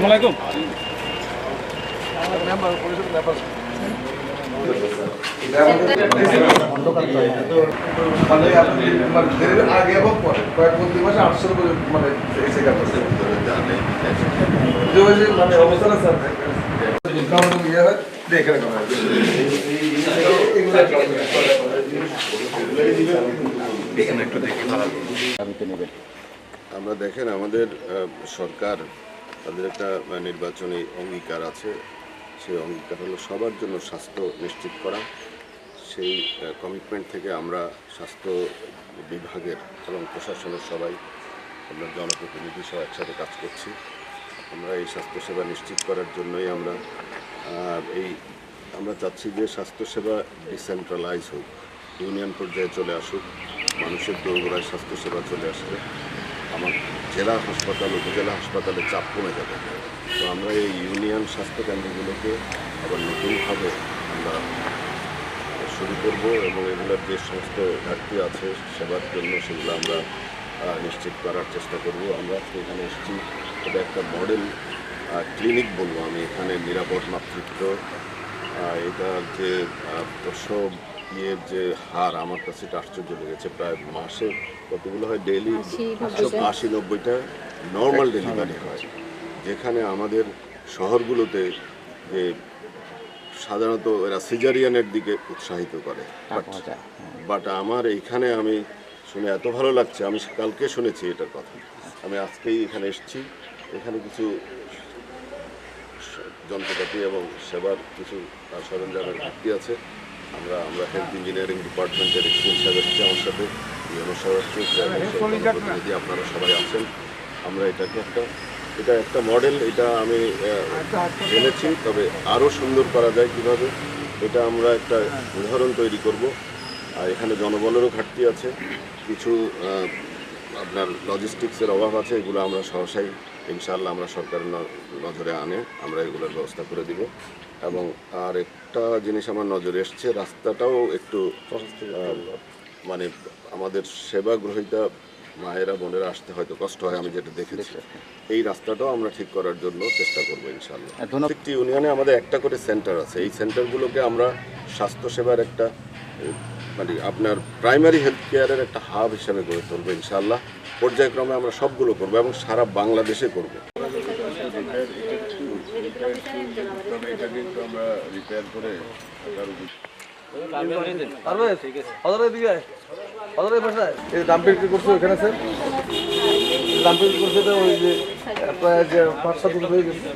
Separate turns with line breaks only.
আলাইকুম।
আগে এবং পরে কয়েক প্রতি মাসে 800 করে মানে মানে অবস্থান আছে
আমরা দেখেন আমাদের সরকার তাদের একটা নির্বাচনী অঙ্গীকার আছে। সেই অঙ্গীকার হলো সবার জন্য স্বাস্থ্য নিশ্চিত করা। সেই কমিটমেন্ট থেকে আমরা স্বাস্থ্য বিভাগের এবং প্রশাসনের সবাই আমরা জনপ্রতিনিধি সহ একসাথে কাজ করছি। আমরা এই স্বাস্থ্যসেবা নিশ্চিত করার জন্যই আমরা চাচ্ছি যে স্বাস্থ্যসেবা ডিসেন্ট্রালাইজ হোক, ইউনিয়ন পর্যায়ে চলে আসুক, মানুষের দোরগোড়ায় স্বাস্থ্যসেবা চলে আসলে আমার জেলা হাসপাতাল উপজেলা হাসপাতালে চাপ কমে যাবে। তো আমরা এই ইউনিয়ন স্বাস্থ্যকেন্দ্রগুলোকে আবার নতুনভাবে আমরা শুরু করব এবং এগুলোর যে সমস্ত ঘাটতি আছে সেবার জন্য সেগুলো আমরা নিশ্চিত করার চেষ্টা করব। আমরা এখানে এসেছি, এটা একটা মডেল ক্লিনিক বলবো আমি। এখানে নিরাপদ মাতৃত্ব, এটার যে প্রসব ইয়ের যে হার আমার কাছে এটা আশ্চর্য লেগেছে। প্রায় মাসে কতগুলো হয়, ডেইলি 80-90টা নর্মাল ডেলিভারি হয়, যেখানে আমাদের শহরগুলোতে যে সাধারণত এরা সিজারিয়ানের দিকে উৎসাহিত করে। বাট আমার এইখানে আমি শুনে এত ভালো লাগছে, আমি কালকে শুনেছি এটার কথা, আমি আজকেই এখানে এসেছি। এখানে কিছু যন্ত্রপাতি এবং সেবার কিছু সরঞ্জামের ঘাটতি আছে। আমরা হেলথ ইঞ্জিনিয়ারিং ডিপার্টমেন্টের এক্সিলেন্স সাহেব এসেছি আমার সাথে, ইউনো সাহেব আসছে, প্রতিনিধি আপনারা সবাই আছেন। আমরা এটা একটা মডেল, এটা আমি জেনেছি, তবে আরও সুন্দর করা যায় কীভাবে, এটা আমরা একটা উদাহরণ তৈরি করব। আর এখানে জনবলেরও ঘাটতি আছে, কিছু আপনার লজিস্টিক্সের অভাব আছে, এগুলো আমরা সহসাই ইনশাআল্লাহ আমরা সরকারের নজরে আনে আমরা এগুলোর ব্যবস্থা করে দিব। এবং আর একটা জিনিস আমার নজরে এসছে, রাস্তাটাও একটু মানে আমাদের সেবা গ্রহীতা মায়েরা বোনেরা আসতে হয়তো কষ্ট হয়, আমি যেটা দেখেছি। এই রাস্তাটাও আমরা ঠিক করার জন্য চেষ্টা করবো ইনশাআল্লাহ। প্রত্যেকটি ইউনিয়নে আমাদের একটা করে সেন্টার আছে, এই সেন্টারগুলোকে আমরা স্বাস্থ্যসেবার একটা মানে আপনার প্রাইমারি হেলথ কেয়ারের একটা হাব হিসাবে গড়ে তুলবো ইনশাআল্লাহ। পর্যায়ক্রমে আমরা সবগুলো করবো এবং সারা বাংলাদেশে করবো। এটা কিন্তু আমরা রিপেয়ার করে
দাম বিক্রি করছো এখানে স্যার, দাম বিক্রি করছে ওই যে প্রায় 5-7 হয়ে গেছে।